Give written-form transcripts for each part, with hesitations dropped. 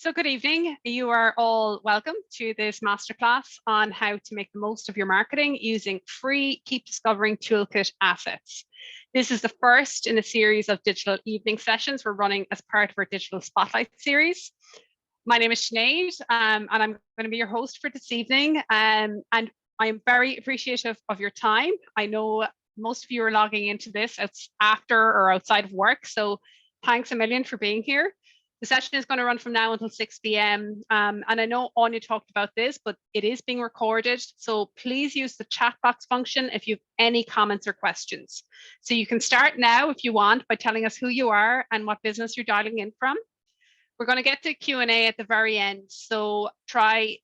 So good evening. You are all welcome to this masterclass on how to make the most of your marketing using free Keep Discovering Toolkit assets. This is the first in a series of digital evening sessions we're running as part of our Digital Spotlight series. My name is Sinead, and I'm going to be your host for this evening. And I am very appreciative of your time. I know most of you are logging into this after or outside of work, so thanks a million for being here. The session is going to run from now until 6 p.m. And I know Anya talked about this, but it is being recorded. So please use the chat box function if you have any comments or questions. So you can start now if you want by telling us who you are and what business you're dialing in from. We're going to get to Q&A at the very end. So try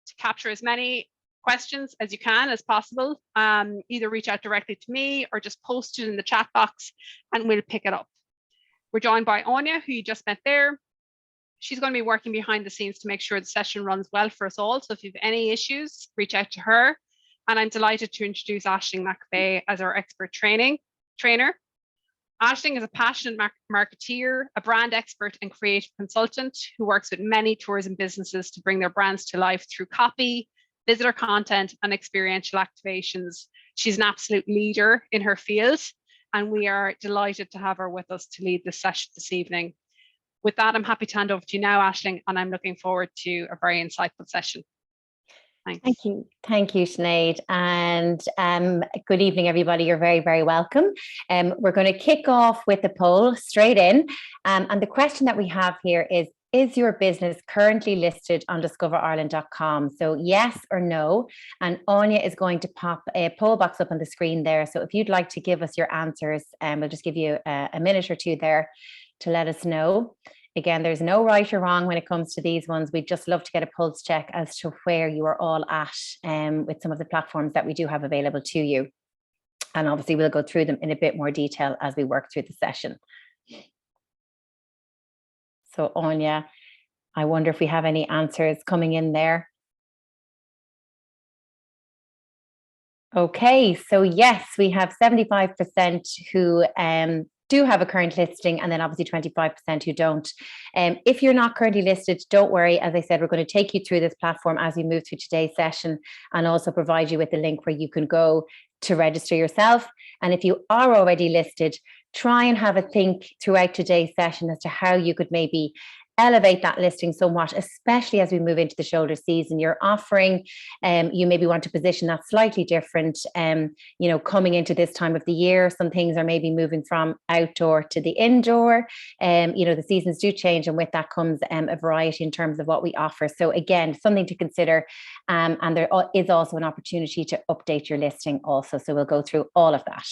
to capture as many questions as you can as possible. Either reach out directly to me or just post it in the chat box and we'll pick it up. We're joined by Anya, who you just met there. She's going to be working behind the scenes to make sure the session runs well for us all. So if you have any issues, reach out to her. And I'm delighted to introduce Aisling McAfee as our expert trainer. Aisling is a passionate marketeer, a brand expert and creative consultant who works with many tourism businesses to bring their brands to life through copy, visitor content, and experiential activations. She's an absolute leader in her field, and we are delighted to have her with us to lead this session this evening. With that, I'm happy to hand over to you now, Aisling, and I'm looking forward to a very insightful session. Thanks. Thank you, Sinead. And good evening, everybody. You're very, very welcome. We're going to kick off with the poll straight in. And the question that we have here is your business currently listed on discoverireland.com? So yes or no. And Anya is going to pop a poll box up on the screen there. So if you'd like to give us your answers, we'll just give you a minute or two there to let us know. Again, there's no right or wrong when it comes to these ones. We'd just love to get a pulse check as to where you are all at with some of the platforms that we do have available to you. And obviously we'll go through them in a bit more detail as we work through the session. So Anya, I wonder if we have any answers coming in there. Okay, so yes, we have 75% who do have a current listing, and then obviously 25% who don't. If you're not currently listed, don't worry. As I said, we're going to take you through this platform as we move through today's session and also provide you with a link where you can go to register yourself. And if you are already listed, try and have a think throughout today's session as to how you could maybe elevate that listing somewhat, especially as we move into the shoulder season. You're offering, you maybe want to position that slightly different, coming into this time of the year. Some things are maybe moving from outdoor to the indoor. The seasons do change, and with that comes a variety in terms of what we offer. So again, something to consider, and there is also an opportunity to update your listing also. So we'll go through all of that.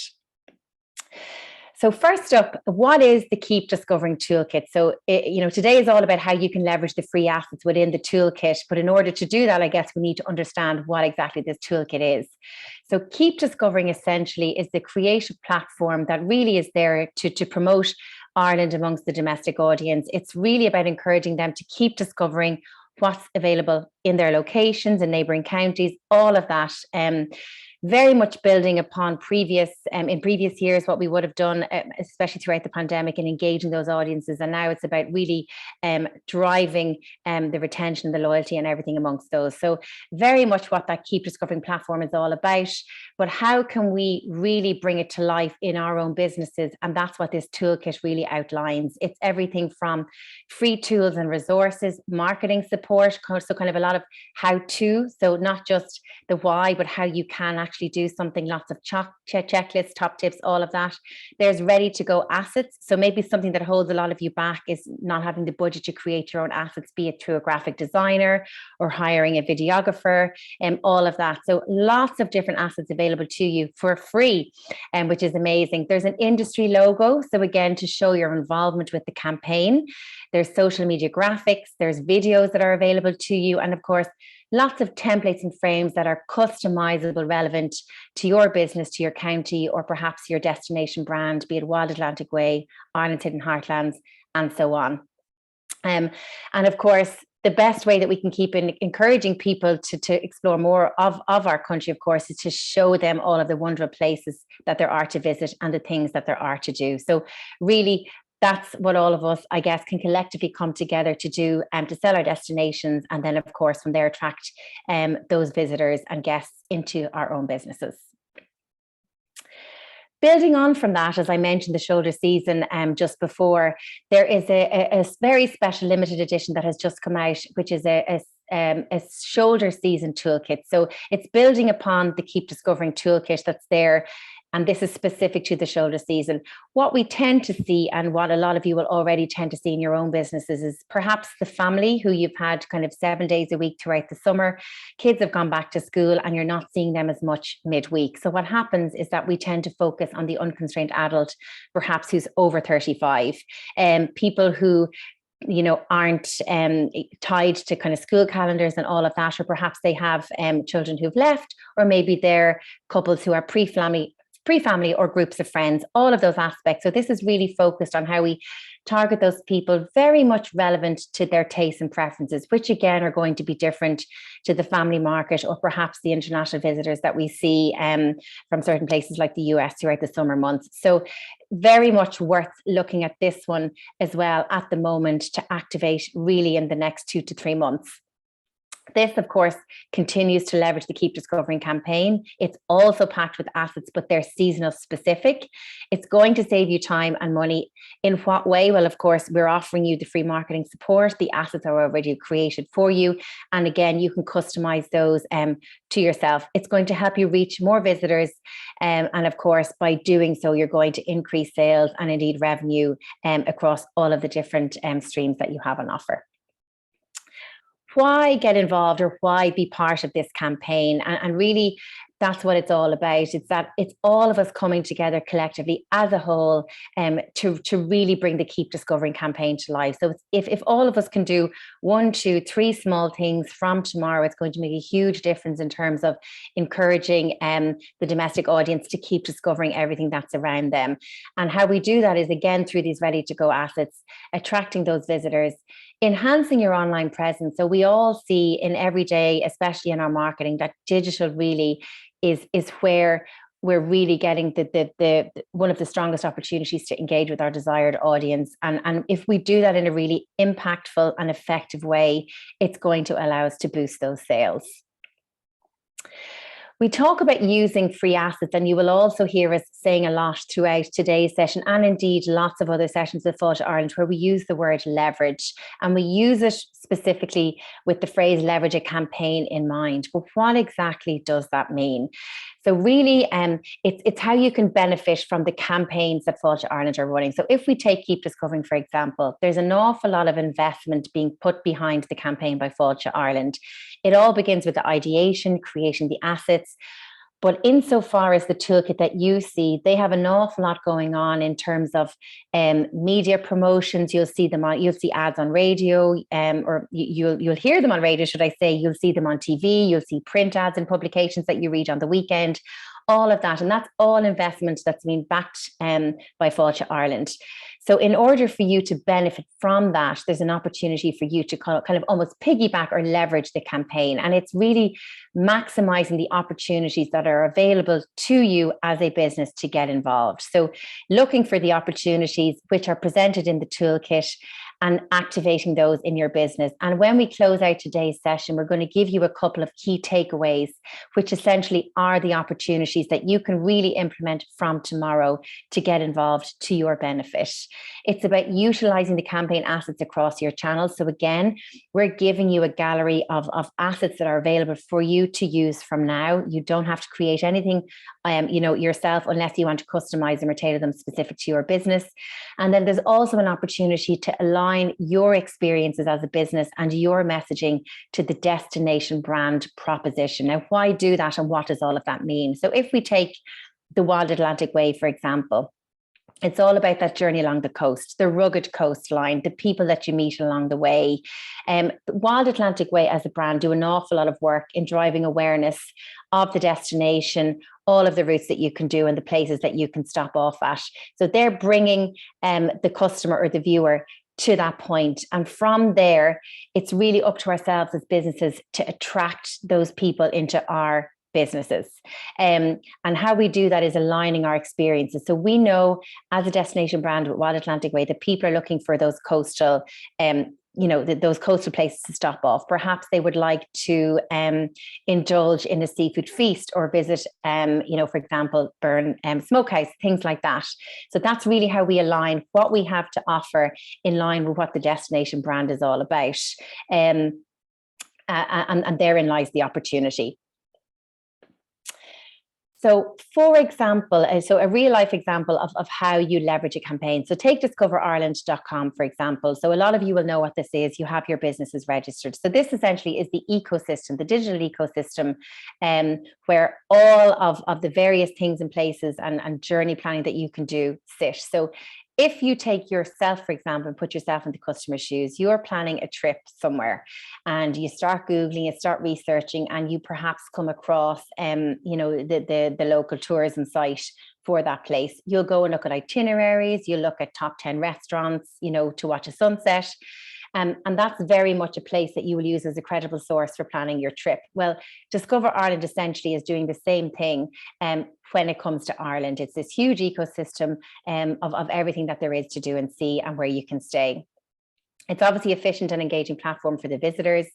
So first up, what is the Keep Discovering Toolkit? So, today is all about how you can leverage the free assets within the toolkit. But in order to do that, I guess we need to understand what exactly this toolkit is. So Keep Discovering essentially is the creative platform that really is there to promote Ireland amongst the domestic audience. It's really about encouraging them to keep discovering what's available in their locations and neighbouring counties, all of that. Very much building upon in previous years, what we would have done, especially throughout the pandemic, and engaging those audiences. And now it's about really driving the retention, the loyalty, and everything amongst those. So very much what that Keep Discovering platform is all about. But how can we really bring it to life in our own businesses? And that's what this toolkit really outlines. It's everything from free tools and resources, marketing support, so kind of a lot of how-to. So not just the why, but how you can actually do something, lots of checklists, top tips, all of that. There's ready to go assets. So maybe something that holds a lot of you back is not having the budget to create your own assets, be it through a graphic designer or hiring a videographer, and all of that. So lots of different assets available to you for free, which is amazing. There's an industry logo. So again, to show your involvement with the campaign. There's social media graphics, there's videos that are available to you, and of course, lots of templates and frames that are customizable, relevant to your business, to your county, or perhaps your destination brand, be it Wild Atlantic Way, Ireland's Hidden Heartlands, and so on. And of course, the best way that we can keep encouraging people to explore more of our country, of course, is to show them all of the wonderful places that there are to visit and the things that there are to do. So really that's what all of us, I guess, can collectively come together to do, to sell our destinations, and then of course from there attract those visitors and guests into our own businesses. Building on from that, as I mentioned, the shoulder season just before, there is a very special limited edition that has just come out, which is a shoulder season toolkit. So it's building upon the Keep Discovering toolkit that's there. And this is specific to the shoulder season. What we tend to see, and what a lot of you will already tend to see in your own businesses, is perhaps the family who you've had kind of 7 days a week throughout the summer. Kids have gone back to school and you're not seeing them as much midweek. So what happens is that we tend to focus on the unconstrained adult, perhaps who's over 35, people who aren't tied to kind of school calendars and all of that, or perhaps they have children who've left, or maybe they're couples who are pre-family or groups of friends, all of those aspects. So this is really focused on how we target those people, very much relevant to their tastes and preferences, which again are going to be different to the family market or perhaps the international visitors that we see from certain places like the US throughout the summer months. So very much worth looking at this one as well at the moment to activate really in the next 2 to 3 months. This, of course, continues to leverage the Keep Discovering campaign. It's also packed with assets, but they're seasonal specific. It's going to save you time and money. In what way? Well, of course, we're offering you the free marketing support. The assets are already created for you. And again, you can customize those to yourself. It's going to help you reach more visitors. And of course, by doing so, you're going to increase sales and indeed revenue across all of the different streams that you have on offer. Why get involved, or why be part of this campaign? And really, that's what it's all about. It's that it's all of us coming together collectively as a whole to really bring the Keep Discovering campaign to life. So if all of us can do 1, 2, 3 small things from tomorrow, it's going to make a huge difference in terms of encouraging the domestic audience to keep discovering everything that's around them. And how we do that is, again, through these ready to go assets, attracting those visitors, enhancing your online presence. So we all see in every day, especially in our marketing, that digital really is where we're really getting the one of the strongest opportunities to engage with our desired audience. And if we do that in a really impactful and effective way, it's going to allow us to boost those sales. We talk about using free assets, and you will also hear us saying a lot throughout today's session, and indeed lots of other sessions with Fáilte Ireland, where we use the word leverage, and we use it specifically with the phrase leverage a campaign in mind. But what exactly does that mean? So really, it's how you can benefit from the campaigns that Fáilte Ireland are running. So if we take Keep Discovering, for example, there's an awful lot of investment being put behind the campaign by Fáilte Ireland. It all begins with the ideation, creating the assets. But insofar as the toolkit that you see, they have an awful lot going on in terms of media promotions. You'll see them on, you'll see ads on radio, or you'll hear them on radio, should I say. You'll see them on TV. You'll see print ads in publications that you read on the weekend. All of that, and that's all investment that's been backed by Fáilte Ireland. So in order for you to benefit from that, there's an opportunity for you to kind of almost piggyback or leverage the campaign. And it's really maximizing the opportunities that are available to you as a business to get involved. So looking for the opportunities which are presented in the toolkit and activating those in your business. And when we close out today's session, we're going to give you a couple of key takeaways, which essentially are the opportunities that you can really implement from tomorrow to get involved to your benefit. It's about utilizing the campaign assets across your channels. So again, we're giving you a gallery of assets that are available for you to use from now. You don't have to create anything yourself, unless you want to customize them or tailor them specific to your business. And then there's also an opportunity to align your experiences as a business and your messaging to the destination brand proposition. Now, why do that, and what does all of that mean? So if we take the Wild Atlantic Way, for example, it's all about that journey along the coast, the rugged coastline, the people that you meet along the way. The Wild Atlantic Way as a brand do an awful lot of work in driving awareness of the destination, all of the routes that you can do and the places that you can stop off at. So they're bringing the customer or the viewer to that point. And from there, it's really up to ourselves as businesses to attract those people into our businesses. And how we do that is aligning our experiences. So we know as a destination brand with Wild Atlantic Way that people are looking for those coastal those coastal places to stop off. Perhaps they would like to indulge in a seafood feast or visit, for example, Burn Smokehouse, things like that. So that's really how we align what we have to offer in line with what the destination brand is all about. And therein lies the opportunity. So for example, a real life example of how you leverage a campaign. So take discoverireland.com, for example. So a lot of you will know what this is. You have your businesses registered. So this essentially is the ecosystem, the digital ecosystem, where all of the various things and places and journey planning that you can do sit. So if you take yourself, for example, and put yourself in the customer's shoes, you're planning a trip somewhere and you start Googling, you start researching, and you perhaps come across, the local tourism site for that place. You'll go and look at itineraries, you'll look at top 10 restaurants, to watch a sunset. And that's very much a place that you will use as a credible source for planning your trip. Well, Discover Ireland essentially is doing the same thing when it comes to Ireland. It's this huge ecosystem of everything that there is to do and see and where you can stay. It's obviously efficient and engaging platform for the visitors.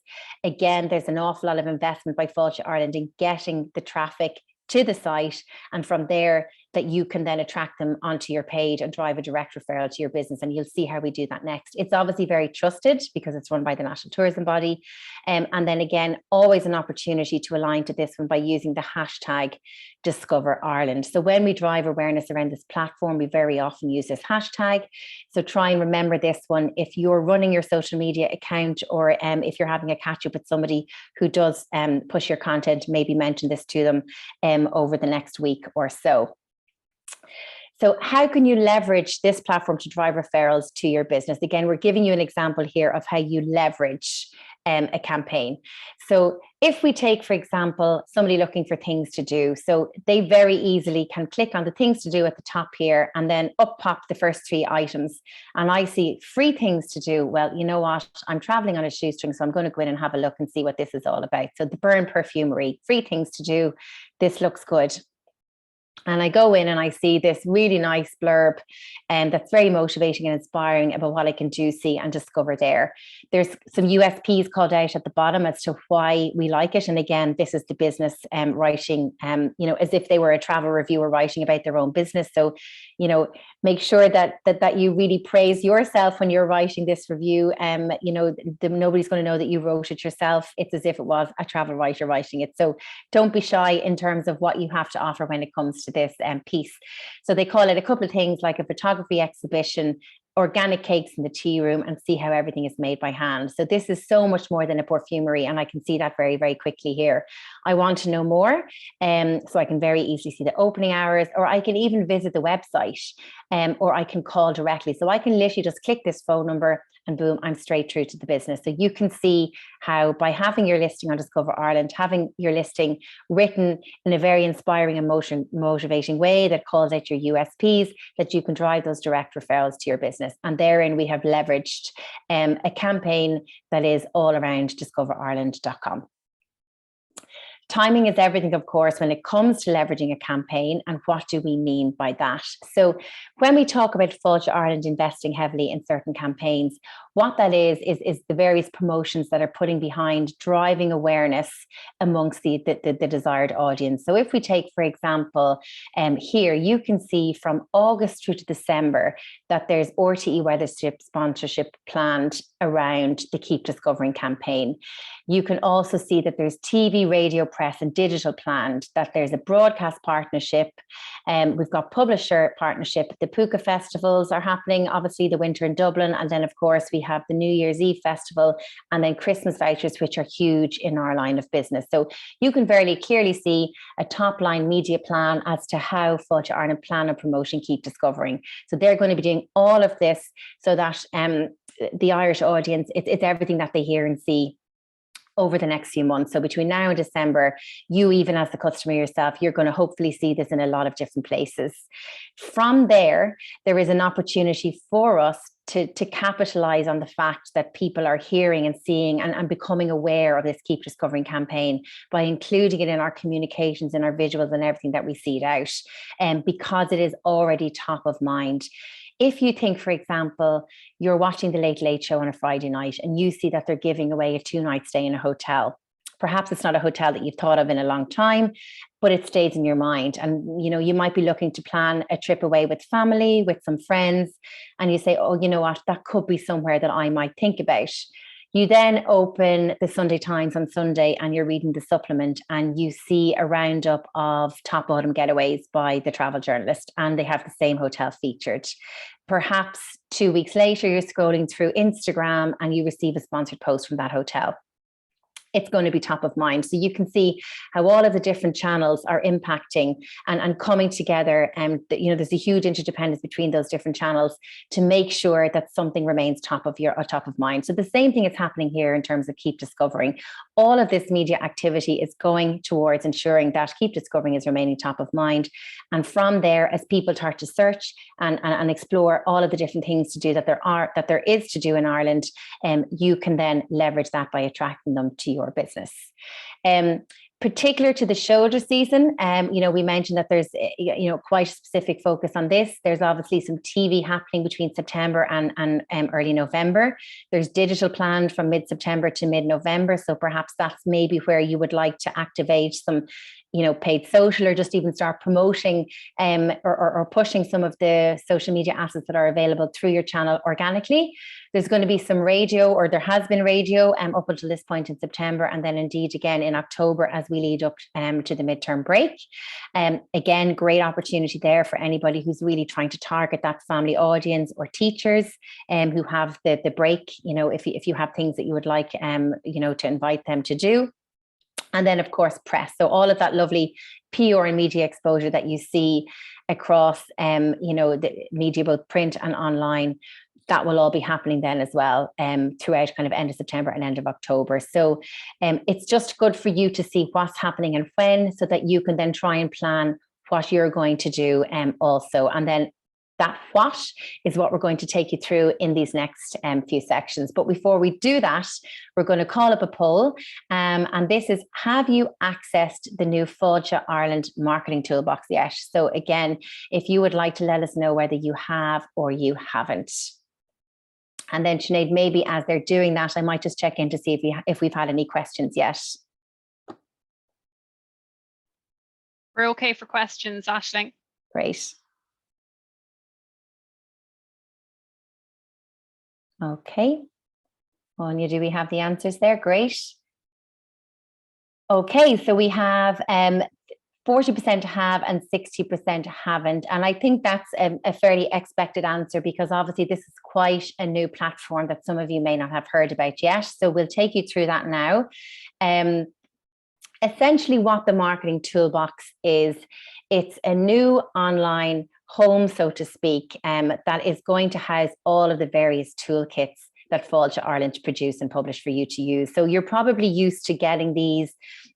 Again, there's an awful lot of investment by Fáilte Ireland in getting the traffic to the site, and from there that you can then attract them onto your page and drive a direct referral to your business. And you'll see how we do that next. It's obviously very trusted because it's run by the National Tourism Body. And then again, always an opportunity to align to this one by using the hashtag Discover Ireland. So when we drive awareness around this platform, we very often use this hashtag. So try and remember this one if you're running your social media account, or if you're having a catch up with somebody who does push your content, maybe mention this to them over the next week or so. So how can you leverage this platform to drive referrals to your business? Again, we're giving you an example here of how you leverage a campaign. So if we take, for example, somebody looking for things to do, so they very easily can click on the things to do at the top here, and then up pop the first 3 items. And I see free things to do. Well, you know what? I'm traveling on a shoestring, so I'm going to go in and have a look and see what this is all about. So the Burn Perfumery, free things to do. This looks good. And I go in and I see this really nice blurb that's very motivating and inspiring about what I can do, see and discover there. There's some USPs called out at the bottom as to why we like it. And again, this is the business writing, as if they were a travel reviewer writing about their own business. So, make sure that you really praise yourself when you're writing this review. Nobody's going to know that you wrote it yourself. It's as if it was a travel writer writing it. So don't be shy in terms of what you have to offer when it comes to this piece. So they call it a couple of things like a photography exhibition, organic cakes in the tea room, and see how everything is made by hand. So this is so much more than a perfumery, and I can see that very, very quickly here. I want to know more, so I can very easily see the opening hours, or I can even visit the website, or I can call directly. So I can literally just click this phone number and boom, I'm straight through to the business. So you can see how by having your listing on Discover Ireland, having your listing written in a very inspiring and motivating way that calls out your USPs, that you can drive those direct referrals to your business. And therein we have leveraged a campaign that is all around discoverireland.com. Timing is everything, of course, when it comes to leveraging a campaign. And what do we mean by that? So when we talk about Fáilte Ireland investing heavily in certain campaigns, what that is the various promotions that are putting behind driving awareness amongst the desired audience. So if we take, for example, here, you can see from August through to December that there's RTE Weathership sponsorship planned around the Keep Discovering campaign. You can also see that there's TV, radio, press and digital planned, that there's a broadcast partnership. We've got publisher partnership. The Puka festivals are happening, obviously the winter in Dublin. And then, of course, we have the New Year's Eve festival and then Christmas vouchers, which are huge in our line of business. So you can very clearly see a top line media plan as to how Fáilte Ireland plan and promotion Keep Discovering. So they're going to be doing all of this so that the Irish audience, it's everything that they hear and see over the next few months. So between now and December, you, even as the customer yourself, you're going to hopefully see this in a lot of different places. From there, there is an opportunity for us to capitalize on the fact that people are hearing and seeing and becoming aware of this Keep Discovering campaign by including it in our communications and our visuals and everything that we seed out, because it is already top of mind. If you think, for example, you're watching the Late Late Show on a Friday night and you see that they're giving away a 2-night stay in a hotel, perhaps it's not a hotel that you've thought of in a long time, but it stays in your mind. And, you know, you might be looking to plan a trip away with family, with some friends, and you say, oh, you know what, that could be somewhere that I might think about. You then open the Sunday Times on Sunday and you're reading the supplement and you see a roundup of top autumn getaways by the travel journalist, and they have the same hotel featured. Perhaps 2 weeks later, you're scrolling through Instagram and you receive a sponsored post from that hotel. It's going to be top of mind. So you can see how all of the different channels are impacting and coming together. And there's a huge interdependence between those different channels to make sure that something remains top of mind. So the same thing is happening here in terms of Keep Discovering. All of this media activity is going towards ensuring that Keep Discovering is remaining top of mind. And from there, as people start to search and explore all of the different things to do that there is to do in Ireland, you can then leverage that by attracting them to your business. Particular to the shoulder season, we mentioned that there's quite a specific focus on this. There's obviously some TV happening between September and early November. There's digital planned from mid-September to mid-November. So perhaps that's maybe where you would like to activate some paid social, or just even start promoting or pushing some of the social media assets that are available through your channel organically. There's going to be some radio, or there has been radio up until this point in September, and then indeed again in October as we lead up to the midterm break. Again, great opportunity there for anybody who's really trying to target that family audience, or teachers who have the break, if you have things that you would like to invite them to do. And then, of course, press. So all of that lovely PR and media exposure that you see across, the media, both print and online, that will all be happening then as well throughout kind of end of September and end of October. So it's just good for you to see what's happening and when, so that you can then try and plan what you're going to do also. And then that what is what we're going to take you through in these next few sections. But before we do that, we're going to call up a poll. And this is, have you accessed the new Fáilte Ireland marketing toolbox yet? So again, if you would like to let us know whether you have or you haven't. And then Sinead, maybe as they're doing that, I might just check in to see if we've had any questions yet. We're okay for questions, Aisling. Great. Okay. Anya, do we have the answers there? Great. Okay, so we have 40% have and 60% haven't. And I think that's a fairly expected answer, because obviously this is quite a new platform that some of you may not have heard about yet. So we'll take you through that now. Essentially what the marketing toolbox is, it's a new online home, so to speak, that is going to house all of the various toolkits that Fáilte Ireland produce and publish for you to use. So you're probably used to getting these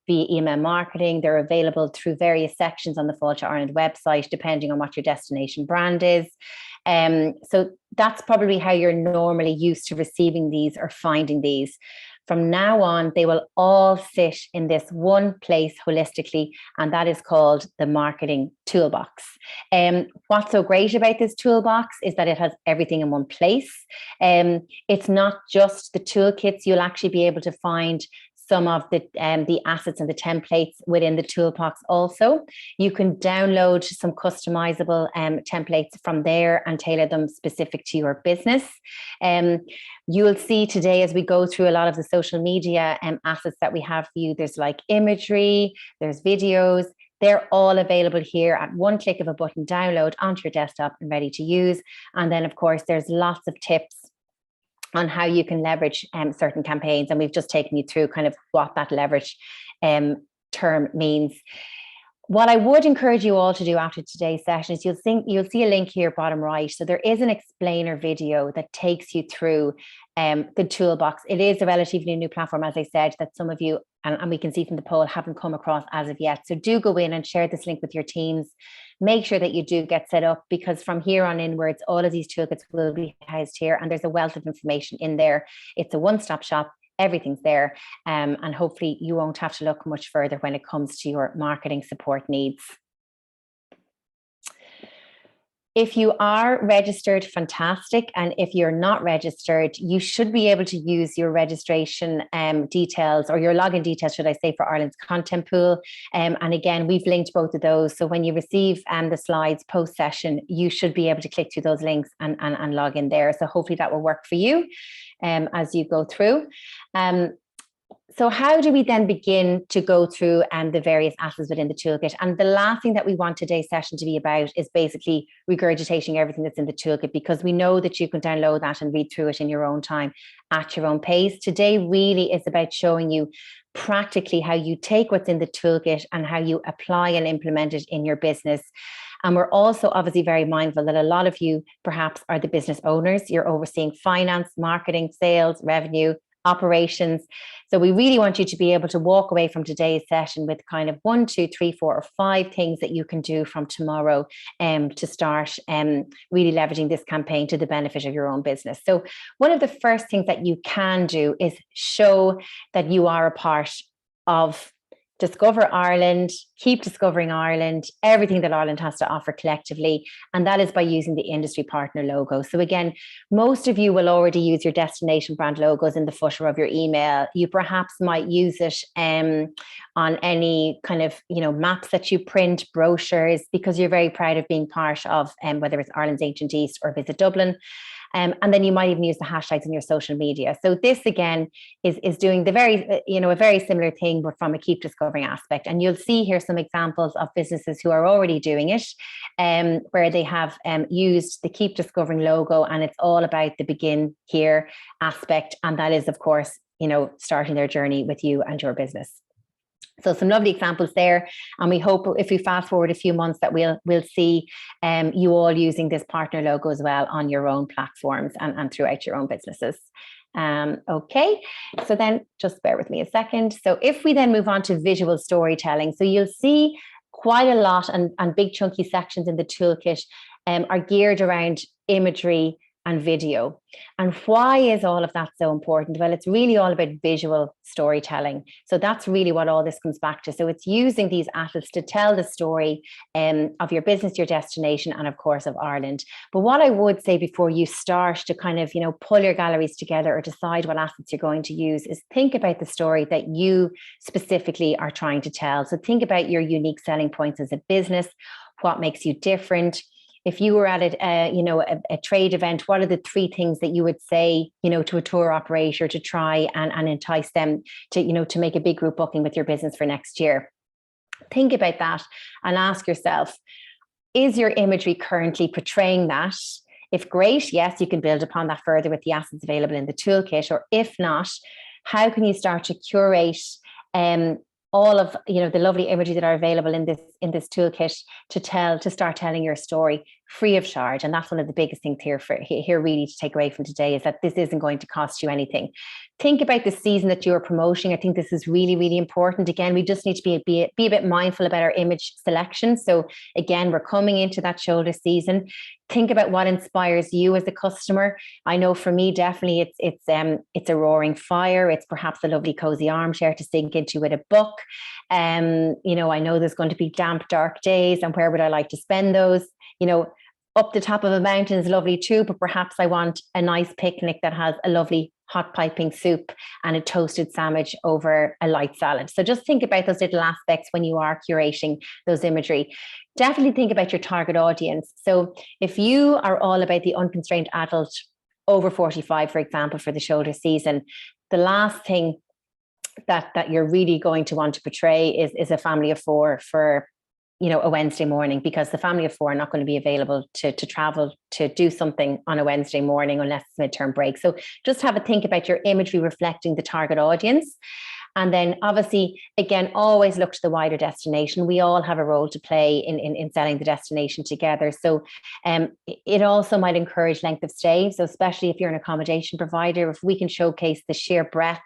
via email marketing. They're available through various sections on the Fáilte Ireland website, depending on what your destination brand is. So that's probably how you're normally used to receiving these or finding these. From now on, they will all sit in this one place holistically, and that is called the marketing toolbox. What's so great about this toolbox is that it has everything in one place. It's not just the toolkits. You'll actually be able to find some of the assets and the templates within the toolbox also. You can download some customizable templates from there and tailor them specific to your business. You'll see today as we go through a lot of the social media assets that we have for you, there's like imagery, there's videos. They're all available here at one click of a button, download onto your desktop and ready to use. And then, of course, there's lots of tips on how you can leverage certain campaigns. And we've just taken you through kind of what that leverage term means. What I would encourage you all to do after today's session is you'll see a link here bottom right. So there is an explainer video that takes you through the toolbox. It is a relatively new platform, as I said, that some of you, and we can see from the poll, haven't come across as of yet. So do go in and share this link with your teams. make sure that you do get set up, because from here on inwards, all of these toolkits will be housed here, and there's a wealth of information in there. It's a one-stop shop. Everything's there. And hopefully you won't have to look much further when it comes to your marketing support needs. If you are registered, fantastic. And if you're not registered, you should be able to use your registration details, or your login details, should I say, for Ireland's content pool. And again, we've linked both of those. So when you receive the slides post session, you should be able to click through those links and log in there. So hopefully that will work for you as you go through. So how do we then begin to go through the various assets within the toolkit? And the last thing that we want today's session to be about is basically regurgitating everything that's in the toolkit, because we know that you can download that and read through it in your own time at your own pace. Today really is about showing you practically how you take what's in the toolkit and how you apply and implement it in your business. And we're also obviously very mindful that a lot of you perhaps are the business owners. You're overseeing finance, marketing, sales, revenue, operations. So we really want you to be able to walk away from today's session with kind of 1, 2, 3, 4, or 5 things that you can do from tomorrow to start really leveraging this campaign to the benefit of your own business. So one of the first things that you can do is show that you are a part of Discover Ireland, keep discovering Ireland, everything that Ireland has to offer collectively. And that is by using the industry partner logo. So again, most of you will already use your destination brand logos in the footer of your email. You perhaps might use it on any kind of, maps that you print, brochures, because you're very proud of being part of whether it's Ireland's Ancient East or Visit Dublin. And then you might even use the hashtags in your social media. So this again is doing the a very similar thing, but from a keep discovering aspect. And you'll see here some examples of businesses who are already doing it, where they have used the keep discovering logo, and it's all about the begin here aspect. And that is, of course, starting their journey with you and your business. So some lovely examples there, and we hope if we fast forward a few months that we'll see you all using this partner logo as well on your own platforms and throughout your own businesses. Okay, so then just bear with me a second. So if we then move on to visual storytelling, so you'll see quite a lot and big chunky sections in the toolkit are geared around imagery and video. And why is all of that so important? Well, it's really all about visual storytelling. So that's really what all this comes back to. So it's using these assets to tell the story of your business, your destination, and of course of Ireland. But what I would say before you start to kind of, pull your galleries together or decide what assets you're going to use is think about the story that you specifically are trying to tell. So think about your unique selling points as a business, what makes you different. If you were at a trade event, what are the 3 things that you would say, to a tour operator to try and entice them to make a big group booking with your business for next year? Think about that and ask yourself, is your imagery currently portraying that? If great, yes, you can build upon that further with the assets available in the toolkit. Or if not, how can you start to curate all of the lovely images that are available in this toolkit to start telling your story free of charge? And that's one of the biggest things here really to take away from today, is that this isn't going to cost you anything. Think about the season that you're promoting. I think this is really, really important. Again, we just need to be a bit mindful about our image selection. So again, we're coming into that shoulder season. Think about what inspires you as a customer. I know for me, definitely it's a roaring fire. It's perhaps a lovely cozy armchair to sink into with a book. I know there's going to be damp, dark days, and where would I like to spend those? Up the top of a mountain is lovely too, but perhaps I want a nice picnic that has a lovely hot piping soup and a toasted sandwich over a light salad. So just think about those little aspects when you are curating those imagery. Definitely think about your target audience. So if you are all about the unconstrained adult over 45, for example, for the shoulder season, the last thing that you're really going to want to portray is a family of 4 for a Wednesday morning, because the family of 4 are not going to be available to travel to do something on a Wednesday morning unless it's midterm break. So just have a think about your imagery reflecting the target audience. And then obviously, again, always look to the wider destination. We all have a role to play in selling the destination together. So it also might encourage length of stay. So especially if you're an accommodation provider, if we can showcase the sheer breadth,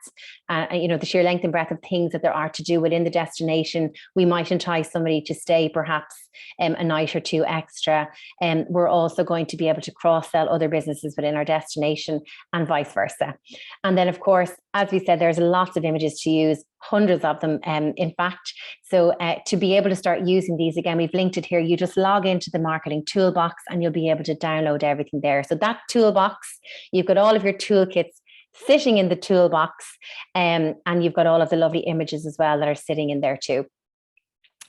the sheer length and breadth of things that there are to do within the destination, we might entice somebody to stay perhaps a night or two extra. And we're also going to be able to cross-sell other businesses within our destination and vice versa. And then, of course, as we said, there's lots of images to use, hundreds of them, in fact. So to be able to start using these, again, we've linked it here. You just log into the marketing toolbox and you'll be able to download everything there. So that toolbox, you've got all of your toolkits sitting in the toolbox, and you've got all of the lovely images as well that are sitting in there too,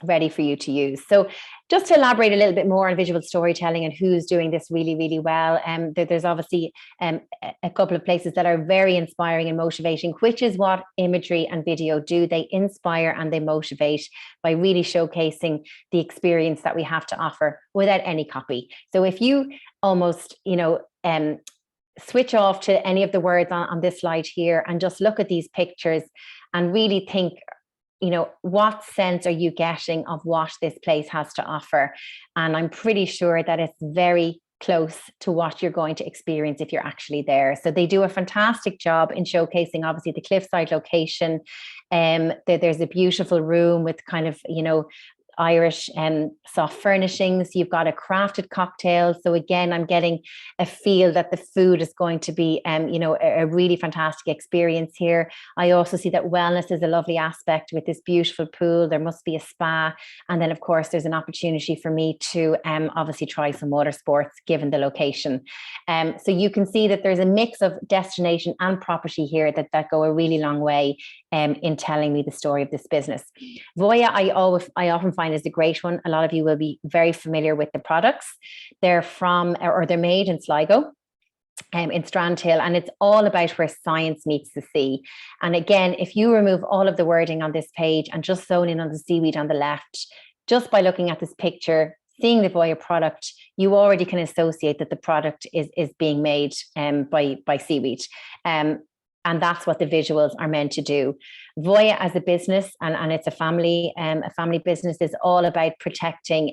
ready for you to use. So just to elaborate a little bit more on visual storytelling and who's doing this really, really well, there's obviously a couple of places that are very inspiring and motivating, which is what imagery and video do. They inspire and they motivate by really showcasing the experience that we have to offer without any copy. So if you almost, switch off to any of the words on this slide here and just look at these pictures and really think, what sense are you getting of what this place has to offer? And I'm pretty sure that it's very close to what you're going to experience if you're actually there. So they do a fantastic job in showcasing, obviously, the cliffside location. There's a beautiful room with kind of, Irish soft furnishings. You've got a crafted cocktail. So again, I'm getting a feel that the food is going to be, a really fantastic experience here. I also see that wellness is a lovely aspect with this beautiful pool. There must be a spa. And then, of course, there's an opportunity for me to obviously try some water sports given the location. So you can see that there's a mix of destination and property here that go a really long way in telling me the story of this business. Voya, I often find is a great one. A lot of you will be very familiar with the products. They're they're made in Sligo, in Strandhill, and it's all about where science meets the sea. And again, if you remove all of the wording on this page and just zone in on the seaweed on the left, just by looking at this picture, seeing the Voya product, you already can associate that the product is being made by seaweed. And that's what the visuals are meant to do. Voya as a business, and it's a family business, is all about protecting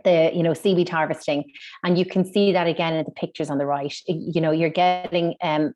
the seaweed harvesting. And you can see that again in the pictures on the right. You're getting an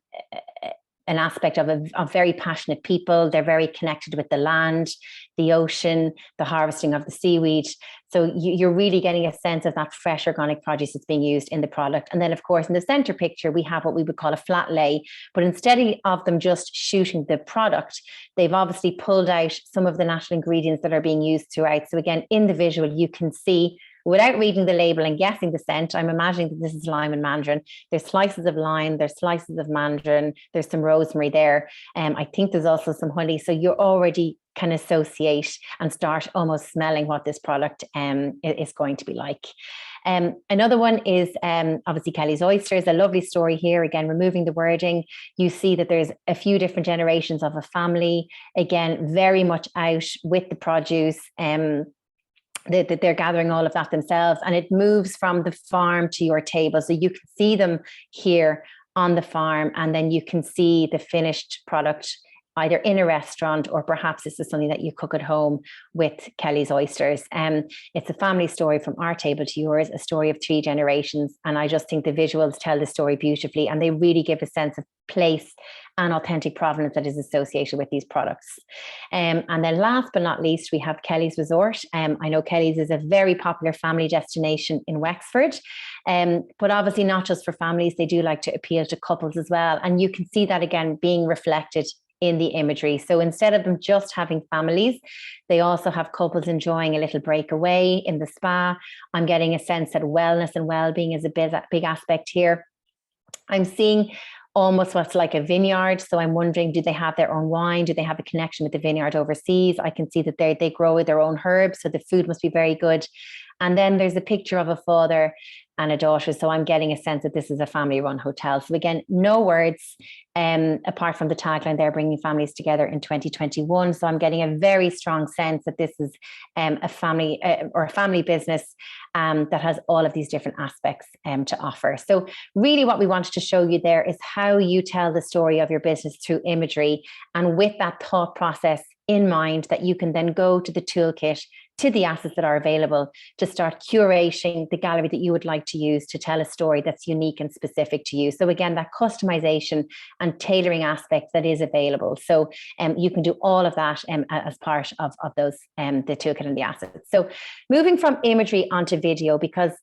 aspect of very passionate people. They're very connected with the land, the ocean, the harvesting of the seaweed. So you're really getting a sense of that fresh organic produce that's being used in the product. And then, of course, in the center picture, we have what we would call a flat lay. But instead of them just shooting the product, they've obviously pulled out some of the natural ingredients that are being used throughout. So again, in the visual, you can see, without reading the label and guessing the scent, I'm imagining that this is lime and mandarin. There's slices of lime, there's slices of mandarin, there's some rosemary there. I think there's also some honey. So you already can associate and start almost smelling what this product is going to be like. Another one is obviously Kelly's Oysters, a lovely story here. Again, removing the wording, you see that there's a few different generations of a family, again, very much out with the produce. That they're gathering all of that themselves, and it moves from the farm to your table. So you can see them here on the farm, and then you can see the finished product either in a restaurant or perhaps this is something that you cook at home with Kelly's Oysters. It's a family story from our table to yours, a story of 3 generations. And I just think the visuals tell the story beautifully, and they really give a sense of place and authentic provenance that is associated with these products. And then last but not least, we have Kelly's Resort. I know Kelly's is a very popular family destination in Wexford, but obviously not just for families. They do like to appeal to couples as well. And you can see that again being reflected in the imagery. So instead of them just having families, they also have couples enjoying a little break away in the spa. I'm getting a sense that wellness and well-being is a big aspect here. I'm seeing almost what's like a vineyard. So I'm wondering, do they have their own wine? Do they have a connection with the vineyard overseas? I can see that they grow their own herbs, so the food must be very good. And then there's a picture of a father and a daughter. So I'm getting a sense that this is a family-run hotel. So again, no words, apart from the tagline there, bringing families together in 2021. So I'm getting a very strong sense that this is a family or a family business that has all of these different aspects to offer. So really what we wanted to show you there is how you tell the story of your business through imagery, and with that thought process in mind, that you can then go to the toolkit, to the assets that are available, to start curating the gallery that you would like to use to tell a story that's unique and specific to you. So again, that customization and tailoring aspect that is available. So you can do all of that as part of those, the toolkit and the assets. So moving from imagery onto video, because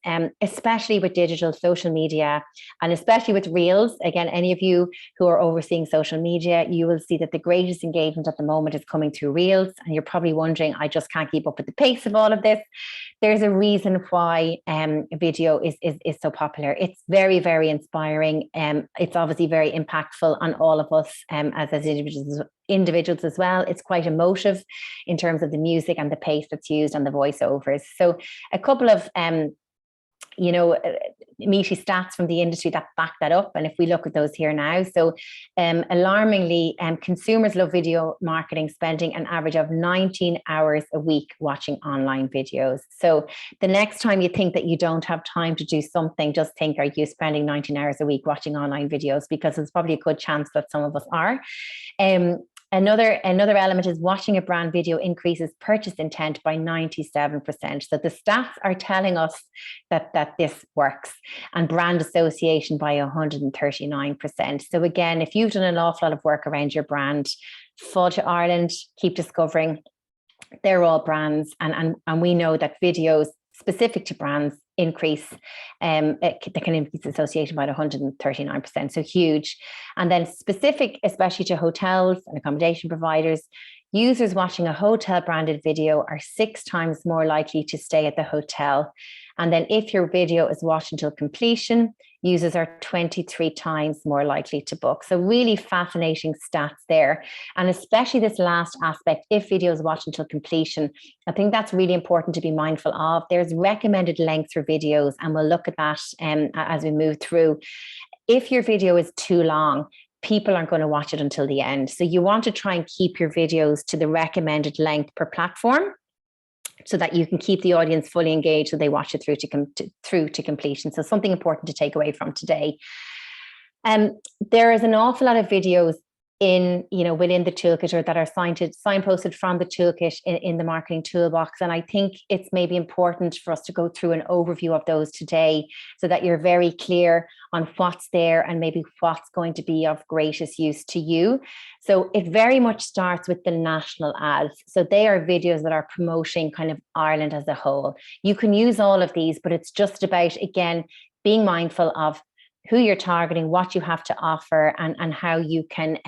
especially with digital social media, and especially with Reels, again, any of you who are overseeing social media, you will see that the greatest engagement at the moment is coming through Reels. And you're probably wondering, I just can't keep up with the pace of all of this. There's a reason why video is so popular. It's very, very inspiring. It's obviously very impactful on all of us as individuals as well. It's quite emotive in terms of the music and the pace that's used and the voiceovers. So a couple of meaty stats from the industry that back that up. And if we look at those here now, so alarmingly, consumers love video marketing, spending an average of 19 hours a week watching online videos. So the next time you think that you don't have time to do something, just think, are you spending 19 hours a week watching online videos? Because there's probably a good chance that some of us are. Another element is watching a brand video increases purchase intent by 97%. So the stats are telling us that this works, and brand association by 139%. So again, if you've done an awful lot of work around your brand, fall to Ireland, keep discovering. They're all brands, and we know that videos specific to brands increase, they can increase association by 139%, so huge. And then specific, especially to hotels and accommodation providers, users watching a hotel branded video are 6 times more likely to stay at the hotel. And then if your video is watched until completion, users are 23 times more likely to book. So really fascinating stats there. And especially this last aspect, if video is watched until completion, I think that's really important to be mindful of. There's recommended length for videos, and we'll look at that as we move through. If your video is too long, people aren't going to watch it until the end. So you want to try and keep your videos to the recommended length per platform, so that you can keep the audience fully engaged so they watch it through to completion. So something important to take away from today. There is an awful lot of videos within the toolkit, or that are signposted from the toolkit in the marketing toolbox. And I think it's maybe important for us to go through an overview of those today, so that you're very clear on what's there and maybe what's going to be of greatest use to you. So it very much starts with the national ads. So they are videos that are promoting kind of Ireland as a whole. You can use all of these, but it's just about, again, being mindful of who you're targeting, what you have to offer, and how you can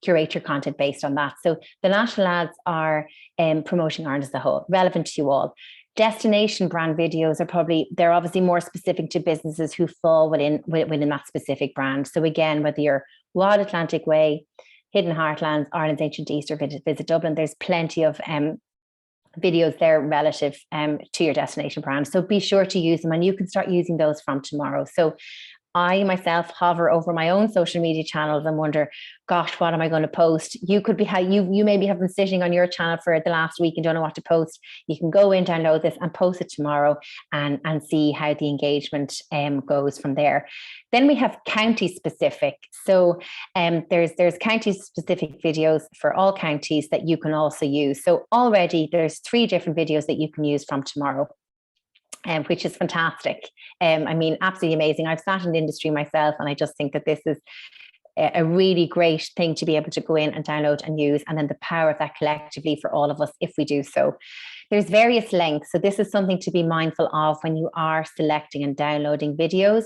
curate your content based on that. So the national ads are promoting Ireland as a whole, relevant to you all. Destination brand videos they're obviously more specific to businesses who fall within that specific brand. So again, whether you're Wild Atlantic Way, Hidden Heartlands, Ireland's Ancient East, or Visit Dublin, there's plenty of videos there relative to your destination brand. So be sure to use them, and you can start using those from tomorrow. So I myself hover over my own social media channels and wonder, gosh, what am I going to post? You could be you maybe have been sitting on your channel for the last week and don't know what to post. You can go in, download this, and post it tomorrow, and see how the engagement goes from there. Then we have county specific. So there's county specific videos for all counties that you can also use. So already there's 3 different videos that you can use from tomorrow. Which is fantastic. Absolutely amazing. I've sat in the industry myself, and I just think that this is a really great thing to be able to go in and download and use, and then the power of that collectively for all of us if we do so. There's various lengths. So this is something to be mindful of when you are selecting and downloading videos.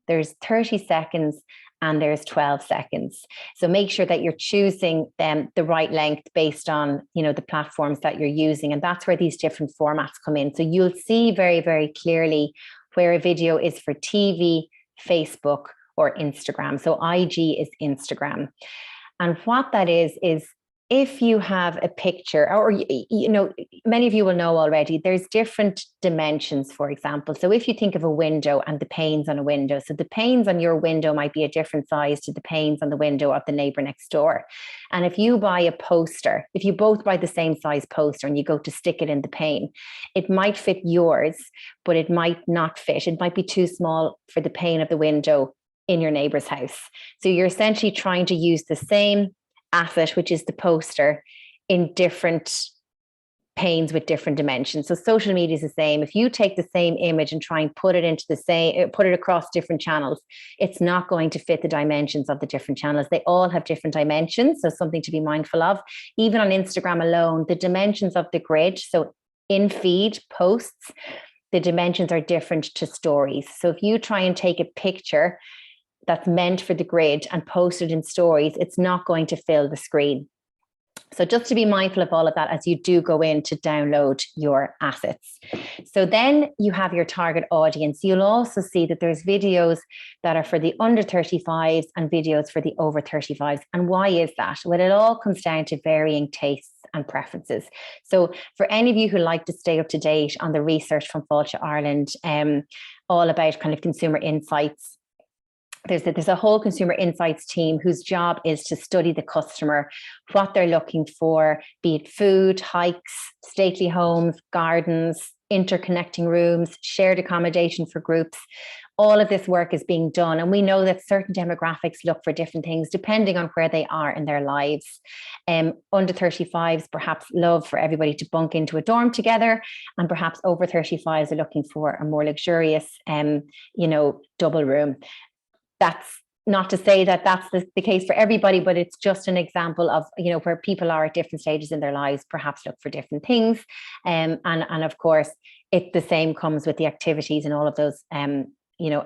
There's 30 seconds and there's 12 seconds. So make sure that you're choosing the right length based on, the platforms that you're using. And that's where these different formats come in. So you'll see very, very clearly where a video is for TV, Facebook, or Instagram. So IG is Instagram. And what that is if you have a picture, or, you know, many of you will know already, there's different dimensions, for example. So if you think of a window and the panes on a window, so the panes on your window might be a different size to the panes on the window of the neighbor next door. And if you buy a poster, if you both buy the same size poster and you go to stick it in the pane, it might fit yours, but it might not fit. It might be too small for the pane of the window in your neighbor's house. So you're essentially trying to use the same asset, which is the poster, in different panes with different dimensions. So social media is the same. If you take the same image and try and put it into the same, put it across different channels, it's not going to fit the dimensions of the different channels. They all have different dimensions, so something to be mindful of. Even on Instagram alone, the dimensions of the grid, so in feed posts, the dimensions are different to stories. So if you try and take a picture that's meant for the grid and posted in stories, it's not going to fill the screen. So just to be mindful of all of that as you do go in to download your assets. So then you have your target audience. You'll also see that there's videos that are for the under 35s and videos for the over 35s. And why is that? Well, it all comes down to varying tastes and preferences. So for any of you who like to stay up to date on the research from Fáilte Ireland, all about kind of consumer insights, there's a whole consumer insights team whose job is to study the customer, what they're looking for, be it food, hikes, stately homes, gardens, interconnecting rooms, shared accommodation for groups. All of this work is being done. And we know that certain demographics look for different things depending on where they are in their lives. Under 35s perhaps love for everybody to bunk into a dorm together, and perhaps over 35s are looking for a more luxurious, double room. That's not to say that that's the case for everybody, but it's just an example of, where people are at different stages in their lives, perhaps look for different things. And of course, the same comes with the activities and all of those,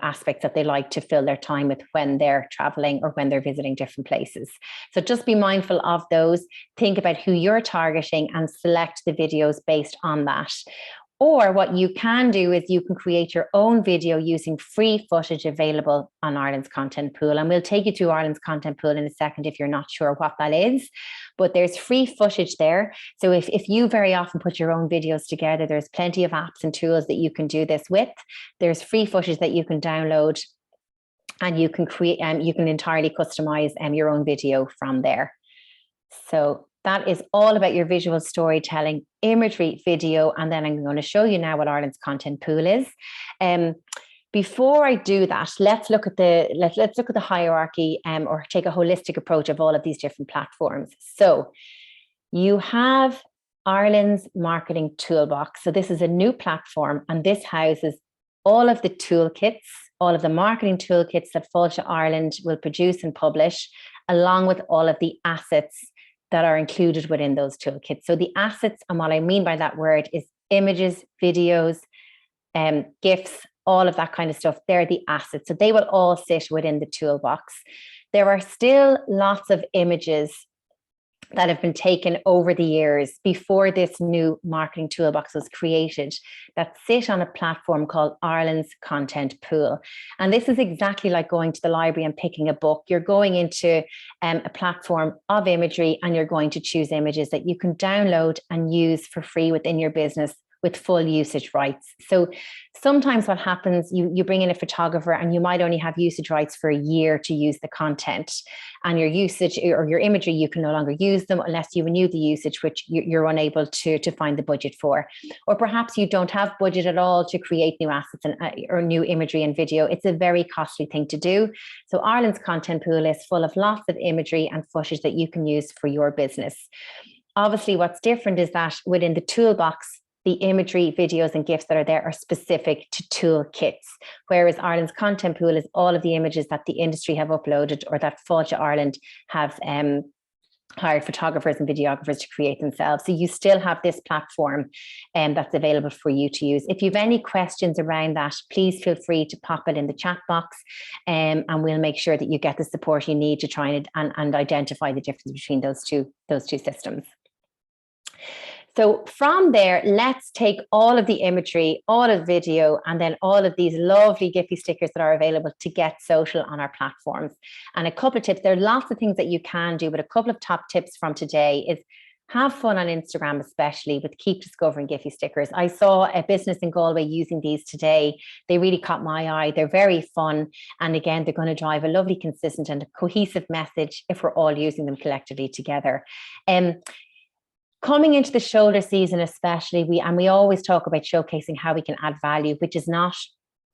aspects that they like to fill their time with when they're traveling or when they're visiting different places. So just be mindful of those. Think about who you're targeting and select the videos based on that. Or what you can do is you can create your own video using free footage available on Ireland's content pool. And we'll take you to Ireland's content pool in a second if you're not sure what that is. But there's free footage there. So if you very often put your own videos together, there's plenty of apps and tools that you can do this with. There's free footage that you can download, and you can create, you can entirely customize your own video from there. So that is all about your visual storytelling, imagery, video, and then I'm going to show you now what Ireland's content pool is. Before I do that, let's look at the hierarchy, or take a holistic approach of all of these different platforms. So you have Ireland's marketing toolbox. So this is a new platform, and this houses all of the toolkits, all of the marketing toolkits that Fáilte Ireland will produce and publish, along with all of the assets that are included within those toolkits. So the assets, and what I mean by that word is images, videos, GIFs, all of that kind of stuff. They're the assets. So they will all sit within the toolbox. There are still lots of images that have been taken over the years before this new marketing toolbox was created that sit on a platform called Ireland's Content Pool. And this is exactly like going to the library and picking a book. You're going into a platform of imagery, and you're going to choose images that you can download and use for free within your business with full usage rights. So sometimes what happens, you bring in a photographer and you might only have usage rights for a year to use the content, and your usage or your imagery, you can no longer use them unless you renew the usage, which you're unable to find the budget for. Or perhaps you don't have budget at all to create new assets or new imagery and video. It's a very costly thing to do. So Ireland's content pool is full of lots of imagery and footage that you can use for your business. Obviously, what's different is that within the toolbox, the imagery, videos, and GIFs that are there are specific to toolkits, whereas Ireland's content pool is all of the images that the industry have uploaded or that Fáilte Ireland have hired photographers and videographers to create themselves. So you still have this platform that's available for you to use. If you have any questions around that, please feel free to pop it in the chat box, and we'll make sure that you get the support you need to try and identify the difference between those two systems. So from there, let's take all of the imagery, all of the video, and then all of these lovely Giphy stickers that are available to get social on our platforms. And a couple of tips, there are lots of things that you can do, but a couple of top tips from today is have fun on Instagram, especially with Keep Discovering Giphy stickers. I saw a business in Galway using these today. They really caught my eye. They're very fun. And again, they're going to drive a lovely, consistent and cohesive message if we're all using them collectively together. Coming into the shoulder season, especially, we always talk about showcasing how we can add value, which is not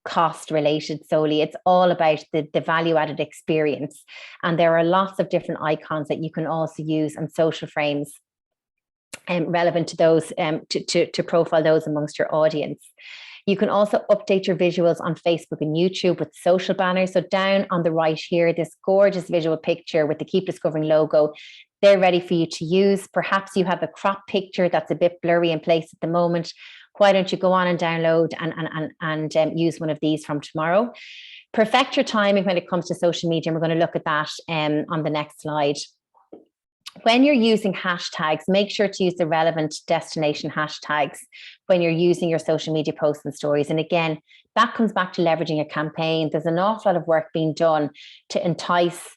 cost related solely. It's all about the value added experience. And there are lots of different icons that you can also use and social frames relevant to those to profile those amongst your audience. You can also update your visuals on Facebook and YouTube with social banners. So down on the right here, this gorgeous visual picture with the Keep Discovering logo, they're ready for you to use. Perhaps you have a crop picture that's a bit blurry in place at the moment. Why don't you go on and download and use one of these from tomorrow? Perfect your timing when it comes to social media. And we're going to look at that on the next slide. When you're using hashtags, make sure to use the relevant destination hashtags when you're using your social media posts and stories. And again, that comes back to leveraging a campaign. There's an awful lot of work being done to entice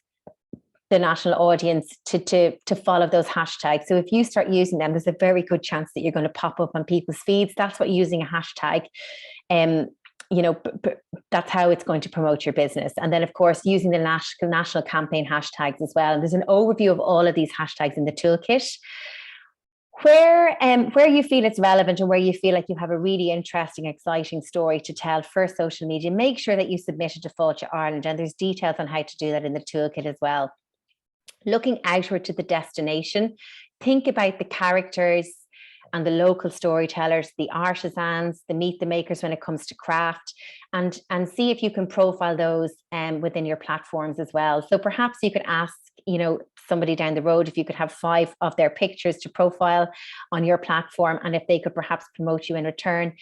the national audience to follow those hashtags. So if you start using them, there's a very good chance that you're going to pop up on people's feeds. That's what using a hashtag that's how it's going to promote your business. And then, of course, using the national campaign hashtags as well. And there's an overview of all of these hashtags in the toolkit. Where you feel it's relevant and where you feel like you have a really interesting, exciting story to tell for social media, make sure that you submit a default to Ireland. And there's details on how to do that in the toolkit as well. Looking outward to the destination, think about the characters and the local storytellers, the artisans, the meet the makers when it comes to craft, and see if you can profile those within your platforms as well. So perhaps you could ask, somebody down the road if you could have 5 of their pictures to profile on your platform, and if they could perhaps promote you in return.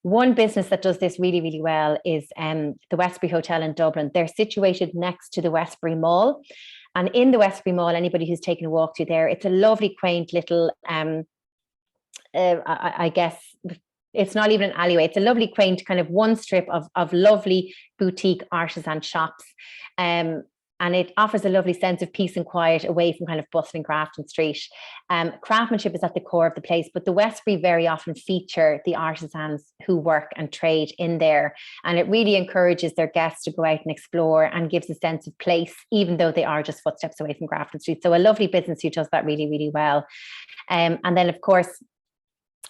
One business that does this really, really well is the Westbury Hotel in Dublin. They're situated next to the Westbury Mall. And in the Westbury Mall, anybody who's taken a walk through there, it's a lovely, quaint little I guess it's not even an alleyway. It's a lovely, quaint kind of one strip of lovely boutique artisan shops. And it offers a lovely sense of peace and quiet away from kind of bustling Grafton Street. Craftsmanship is at the core of the place, but the Westbury very often feature the artisans who work and trade in there. And it really encourages their guests to go out and explore and gives a sense of place, even though they are just footsteps away from Grafton Street. So a lovely business who does that really, really well. And then, of course,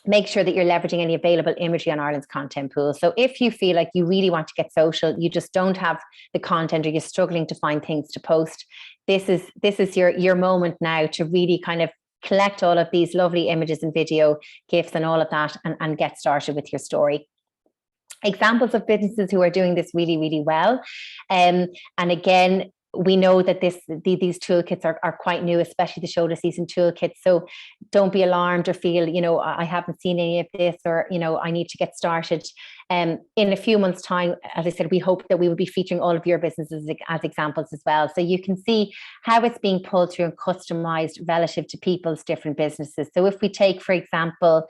make sure that you're leveraging any available imagery on Ireland's content pool. So if you feel like you really want to get social, you just don't have the content or you're struggling to find things to post, this is your moment now to really kind of collect all of these lovely images and video, GIFs and all of that, and get started with your story. Examples of businesses who are doing this really, really well. And again, we know that these toolkits are quite new, especially the shoulder season toolkits. So don't be alarmed or feel, I haven't seen any of this, or, I need to get started. In a few months' time, as I said, we hope that we will be featuring all of your businesses as examples as well. So you can see how it's being pulled through and customized relative to people's different businesses. So if we take, for example,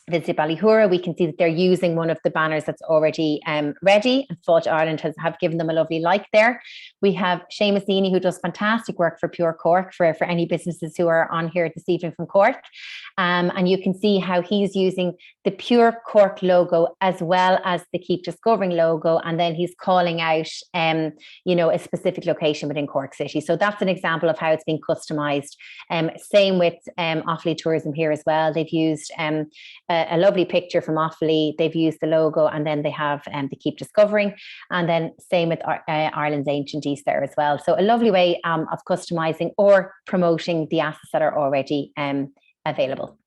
Visit Ballyhura, we can see that they're using one of the banners that's already ready, and Fudge Ireland have given them a lovely like there. We have Seamus Eni, who does fantastic work for Pure Cork, for any businesses who are on here this evening from Cork. And you can see how he's using the Pure Cork logo as well as the Keep Discovering logo, and then he's calling out a specific location within Cork City. So that's an example of how it's being customized. Same with Offaly Tourism here as well. They've used a lovely picture from Offaly. They've used the logo, and then they have the Keep Discovering, and then same with Ireland's Ancient East there as well. So a lovely way of customizing or promoting the assets that are already available.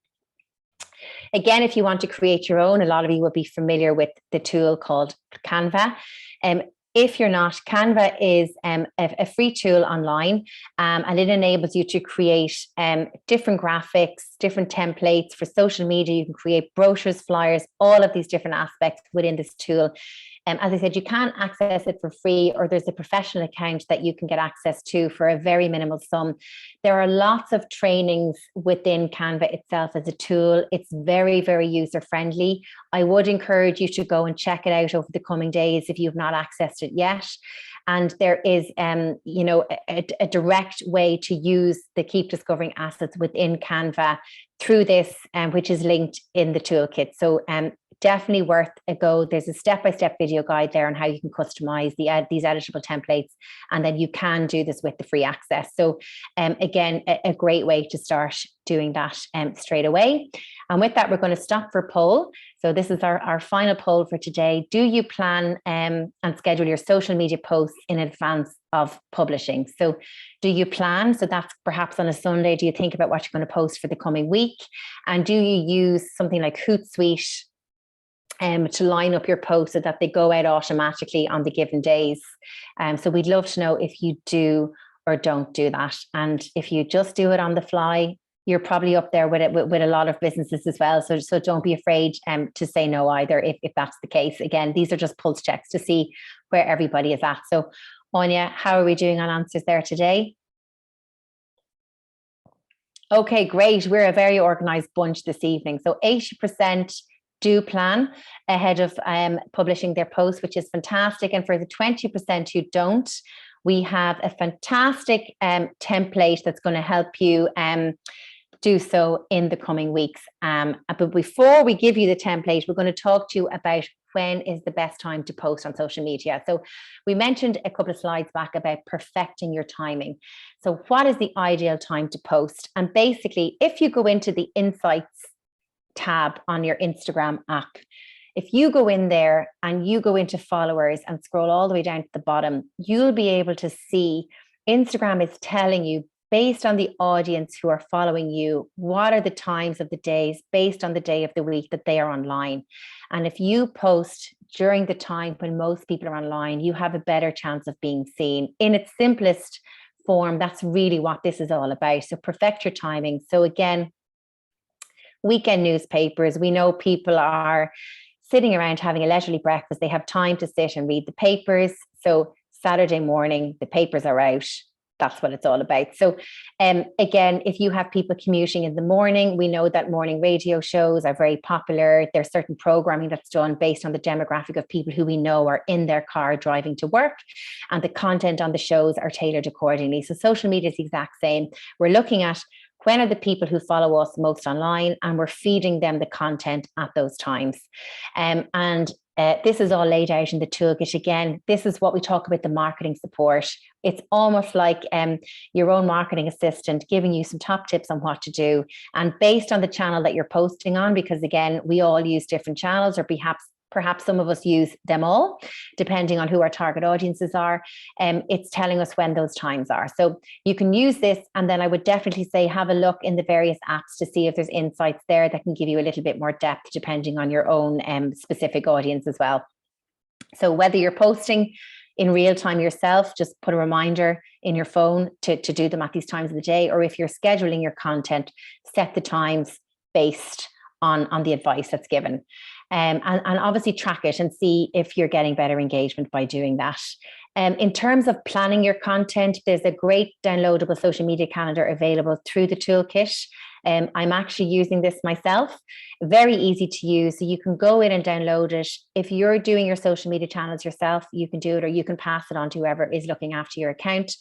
Again, if you want to create your own, a lot of you will be familiar with the tool called Canva. If you're not, Canva is a free tool online, and it enables you to create different graphics, different templates for social media. You can create brochures, flyers, all of these different aspects within this tool. As I said, you can access it for free, or there's a professional account that you can get access to for a very minimal sum. There are lots of trainings within Canva itself as a tool. It's very, very user friendly. I would encourage you to go and check it out over the coming days if you've not accessed it yet. And there is, a direct way to use the Keep Discovering Assets within Canva through this, which is linked in the toolkit. So definitely worth a go. There's a step-by-step video guide there on how you can customize these editable templates, and then you can do this with the free access. So again, a great way to start doing that straight away. And with that, we're going to stop for poll. So this is our final poll for today. Do you plan and schedule your social media posts in advance of publishing? So do you plan? So that's perhaps on a Sunday. Do you think about what you're going to post for the coming week? And do you use something like Hootsuite to line up your posts so that they go out automatically on the given days? So we'd love to know if you do or don't do that. And if you just do it on the fly, you're probably up there with it with a lot of businesses as well. So don't be afraid to say no either if that's the case. Again, these are just pulse checks to see where everybody is at. So Anya, how are we doing on answers there today? Okay, great. We're a very organized bunch this evening. So 80% do plan ahead of publishing their posts, which is fantastic. And for the 20% who don't, we have a fantastic template that's going to help you do so in the coming weeks. But before we give you the template, we're going to talk to you about when is the best time to post on social media. So we mentioned a couple of slides back about perfecting your timing. So what is the ideal time to post? And basically, if you go into the Insights tab on your Instagram app, if you go in there and you go into followers and scroll all the way down to the bottom, you'll be able to see Instagram is telling you, based on the audience who are following you, what are the times of the days based on the day of the week that they are online. And if you post during the time when most people are online, you have a better chance of being seen. In its simplest form, that's really what this is all about. So perfect your timing. So again, weekend newspapers, we know people are sitting around having a leisurely breakfast. They have time to sit and read the papers. So Saturday morning, the papers are out. That's what it's all about. So again, if you have people commuting in the morning, we know that morning radio shows are very popular. There's certain programming that's done based on the demographic of people who we know are in their car driving to work, and the content on the shows are tailored accordingly. So social media is the exact same. We're looking at when are the people who follow us most online, and we're feeding them the content at those times. This is all laid out in the toolkit. Again, this is what we talk about, the marketing support. It's almost like your own marketing assistant giving you some top tips on what to do. And based on the channel that you're posting on, because again, we all use different channels, or perhaps some of us use them all, depending on who our target audiences are. It's telling us when those times are. So you can use this, and then I would definitely say have a look in the various apps to see if there's insights there that can give you a little bit more depth, depending on your own specific audience as well. So whether you're posting in real time yourself, just put a reminder in your phone to do them at these times of the day, or if you're scheduling your content, set the times based on the advice that's given. And obviously track it and see if you're getting better engagement by doing that. In terms of planning your content, there's a great downloadable social media calendar available through the toolkit. I'm actually using this myself. Very easy to use. So you can go in and download it. If you're doing your social media channels yourself, you can do it, or you can pass it on to whoever is looking after your account.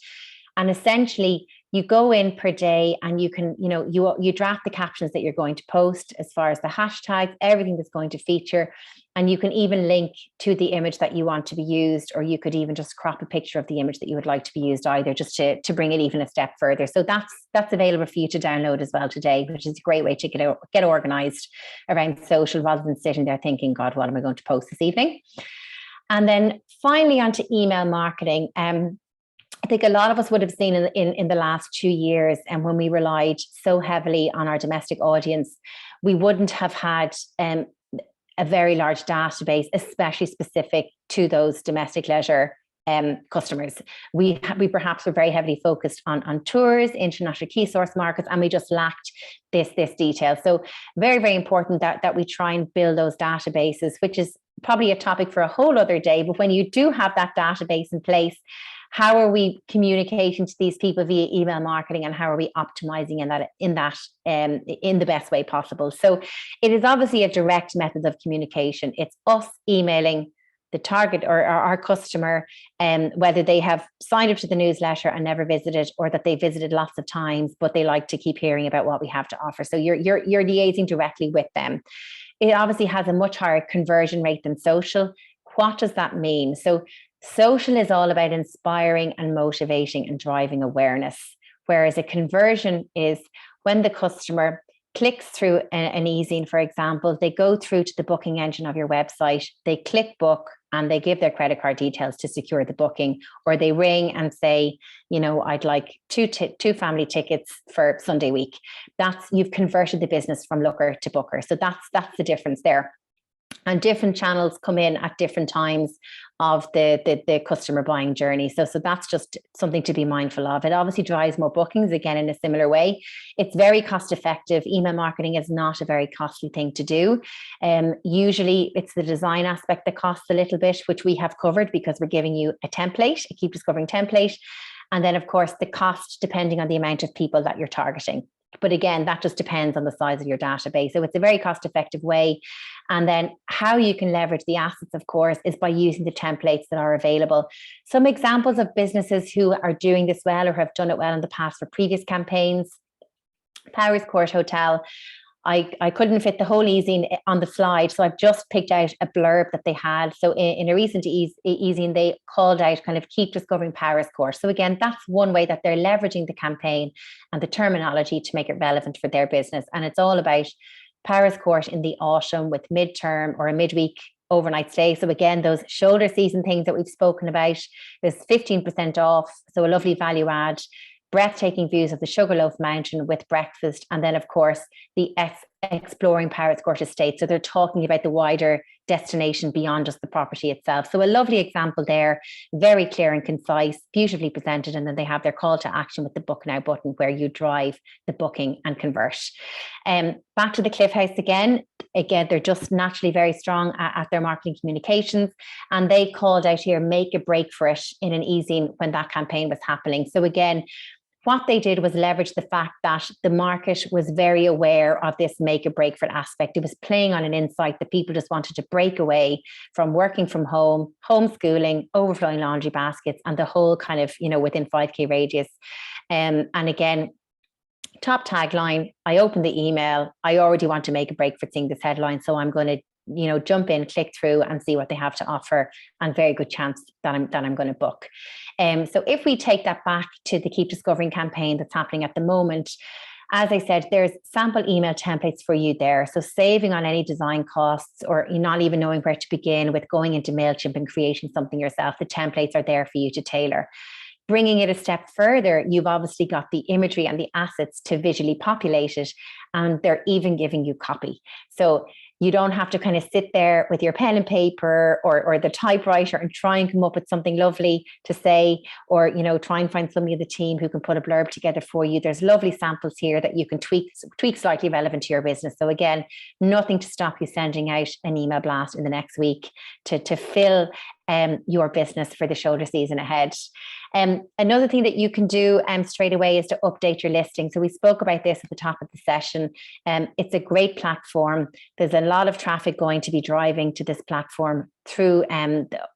And essentially, you go in per day and you can, you draft the captions that you're going to post, as far as the hashtags, everything that's going to feature. And you can even link to the image that you want to be used, or you could even just crop a picture of the image that you would like to be used either, just to bring it even a step further. So that's available for you to download as well today, which is a great way to get organized around social, rather than sitting there thinking, God, what am I going to post this evening? And then finally, onto email marketing. I think a lot of us would have seen in the last 2 years, and when we relied so heavily on our domestic audience, we wouldn't have had a very large database, especially specific to those domestic leisure customers. We perhaps were very heavily focused on tours, international key source markets, and we just lacked this detail. So very, very important that we try and build those databases, which is probably a topic for a whole other day. But when you do have that database in place, how are we communicating to these people via email marketing, and how are we optimizing in the best way possible? So it is obviously a direct method of communication. It's us emailing the target or our customer, whether they have signed up to the newsletter and never visited, or that they visited lots of times, but they like to keep hearing about what we have to offer. So you're liaising directly with them. It obviously has a much higher conversion rate than social. What does that mean? So social is all about inspiring and motivating and driving awareness, whereas a conversion is when the customer clicks through an e-zine, for example, they go through to the booking engine of your website, they click book, and they give their credit card details to secure the booking, or they ring and say, I'd like two family tickets for Sunday week. You've converted the business from looker to booker. So that's the difference there. And different channels come in at different times of the customer buying journey. So that's just something to be mindful of. It obviously drives more bookings, again, in a similar way. It's very cost effective. Email marketing is not a very costly thing to do. Usually it's the design aspect that costs a little bit, which we have covered because we're giving you a template, a Keep Discovering template. And then, of course, the cost depending on the amount of people that you're targeting. But again, that just depends on the size of your database. So it's a very cost-effective way. And then how you can leverage the assets, of course, is by using the templates that are available. Some examples of businesses who are doing this well or have done it well in the past for previous campaigns. Powers Court Hotel. I couldn't fit the whole e-zine on the slide, so I've just picked out a blurb that they had. So in a recent e-zine, they called out kind of Keep Discovering Powers Court. So again, that's one way that they're leveraging the campaign and the terminology to make it relevant for their business. And it's all about Powers Court in the autumn with midterm or a midweek overnight stay. So again, those shoulder season things that we've spoken about, there's 15% off. So a lovely value add. Breathtaking views of the Sugarloaf Mountain with breakfast, and then of course the exploring Powers Court estate. So they're talking about the wider destination beyond just the property itself. So a lovely example there, very clear and concise, beautifully presented. And then they have their call to action with the book now button where you drive the booking and convert. Back to the Cliff House again, they're just naturally very strong at their marketing communications. And they called out here, make a break for it in an e-zine when that campaign was happening. So again, what they did was leverage the fact that the market was very aware of this make a break for it aspect. It was playing on an insight that people just wanted to break away from working from home, homeschooling, overflowing laundry baskets, and the whole kind of, within 5K radius. And again, top tagline, I opened the email, I already want to make a break for seeing this headline. So I'm going to jump in, click through and see what they have to offer, and very good chance that I'm going to book. So if we take that back to the Keep Discovering campaign that's happening at the moment, as I said, there's sample email templates for you there. So saving on any design costs, or you're not even knowing where to begin with going into MailChimp and creating something yourself, the templates are there for you to tailor. Bringing it a step further, you've obviously got the imagery and the assets to visually populate it, and they're even giving you copy. So you don't have to kind of sit there with your pen and paper or the typewriter and try and come up with something lovely to say, or, try and find somebody in the team who can put a blurb together for you. There's lovely samples here that you can tweak slightly relevant to your business. So again, nothing to stop you sending out an email blast in the next week to fill your business for the shoulder season ahead. Another thing that you can do straight away is to update your listing. So we spoke about this at the top of the session. It's a great platform. There's a lot of traffic going to be driving to this platform through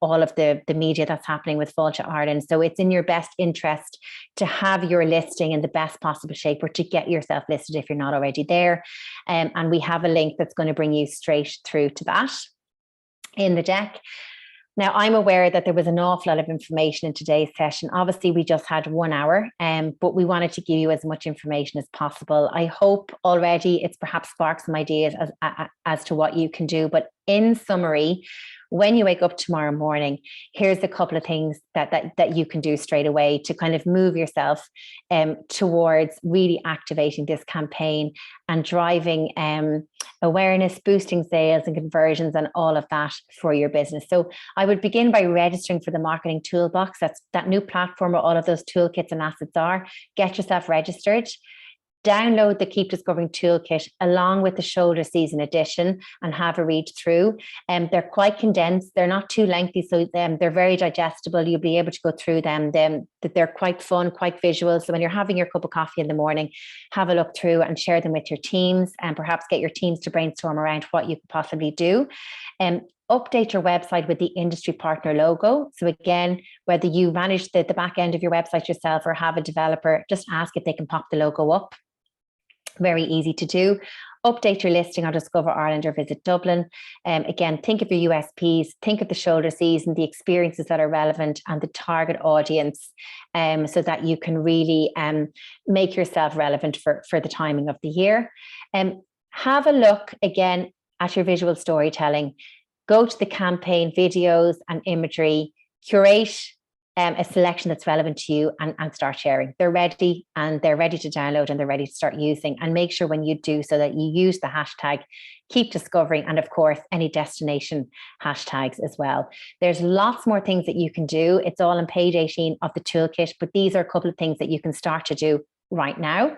all of the media that's happening with Fáilte Ireland. So it's in your best interest to have your listing in the best possible shape, or to get yourself listed if you're not already there. And we have a link that's going to bring you straight through to that in the deck. Now, I'm aware that there was an awful lot of information in today's session. Obviously, we just had 1 hour, but we wanted to give you as much information as possible. I hope already it's perhaps sparked some ideas as to what you can do. But in summary, when you wake up tomorrow morning, here's a couple of things that you can do straight away to kind of move yourself towards really activating this campaign and driving awareness, boosting sales and conversions and all of that for your business. So I would begin by registering for the Marketing Toolbox. That's that new platform where all of those toolkits and assets are. Get yourself registered. Download the Keep Discovering Toolkit along with the Shoulder Season Edition and have a read through. They're quite condensed. They're not too lengthy, so they're very digestible. You'll be able to go through them. They're quite fun, quite visual. So when you're having your cup of coffee in the morning, have a look through and share them with your teams, and perhaps get your teams to brainstorm around what you could possibly do. Update your website with the industry partner logo. So again, whether you manage the back end of your website yourself or have a developer, just ask if they can pop the logo up. Very easy to do. Update your listing on Discover Ireland or Visit Dublin. Again, think of your USPs, think of the shoulder season, the experiences that are relevant and the target audience, so that you can really make yourself relevant for the timing of the year. Have a look again at your visual storytelling. Go to the campaign videos and imagery, curate a selection that's relevant to you and start sharing. They're ready to download and they're ready to start using. And make sure when you do so that you use the hashtag Keep Discovering, and of course, any destination hashtags as well. There's lots more things that you can do. It's all on page 18 of the toolkit, but these are a couple of things that you can start to do right now.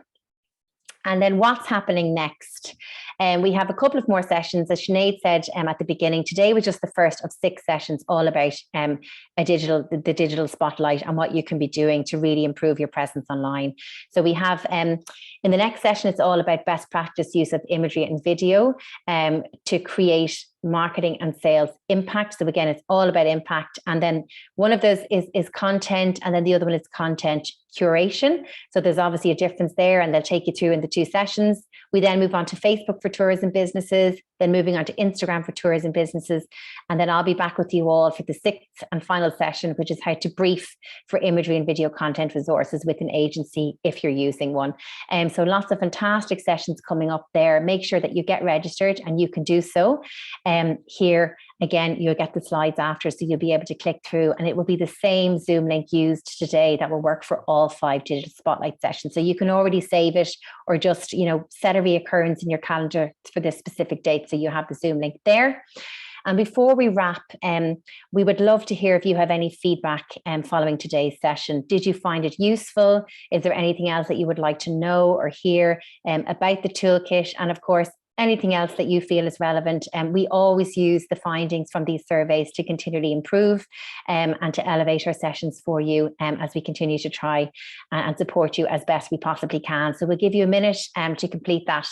And then what's happening next? We have a couple of more sessions. As Sinead said at the beginning, today was just the first of 6 sessions, all about the digital spotlight and what you can be doing to really improve your presence online. So we have, in the next session, it's all about best practice use of imagery and video to create marketing and sales impact. So again, it's all about impact. And then one of those is content, and then the other one is content curation. So there's obviously a difference there, and they'll take you through in the 2 sessions. We then move on to Facebook for tourism businesses, then moving on to Instagram for tourism businesses. And then I'll be back with you all for the 6th and final session, which is how to brief for imagery and video content resources with an agency if you're using one. So lots of fantastic sessions coming up there. Make sure that you get registered, and you can do so. Here, again, you'll get the slides after, so you'll be able to click through, and it will be the same Zoom link used today that will work for all 5 digital spotlight sessions. So you can already save it, or just, set a reoccurrence in your calendar for this specific date, so you have the Zoom link there. And before we wrap, we would love to hear if you have any feedback following today's session. Did you find it useful? Is there anything else that you would like to know or hear about the toolkit? And of course, anything else that you feel is relevant. We always use the findings from these surveys to continually improve and to elevate our sessions for you as we continue to try and support you as best we possibly can. So we'll give you a minute to complete that.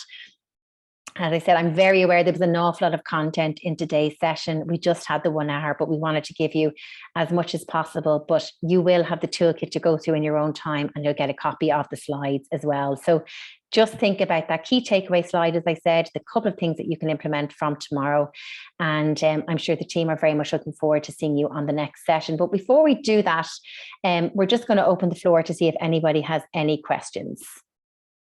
As I said, I'm very aware there was an awful lot of content in today's session. We just had the 1 hour, but we wanted to give you as much as possible. But you will have the toolkit to go through in your own time, and you'll get a copy of the slides as well. So just think about that key takeaway slide, as I said, the couple of things that you can implement from tomorrow. And I'm sure the team are very much looking forward to seeing you on the next session. But before we do that, we're just going to open the floor to see if anybody has any questions.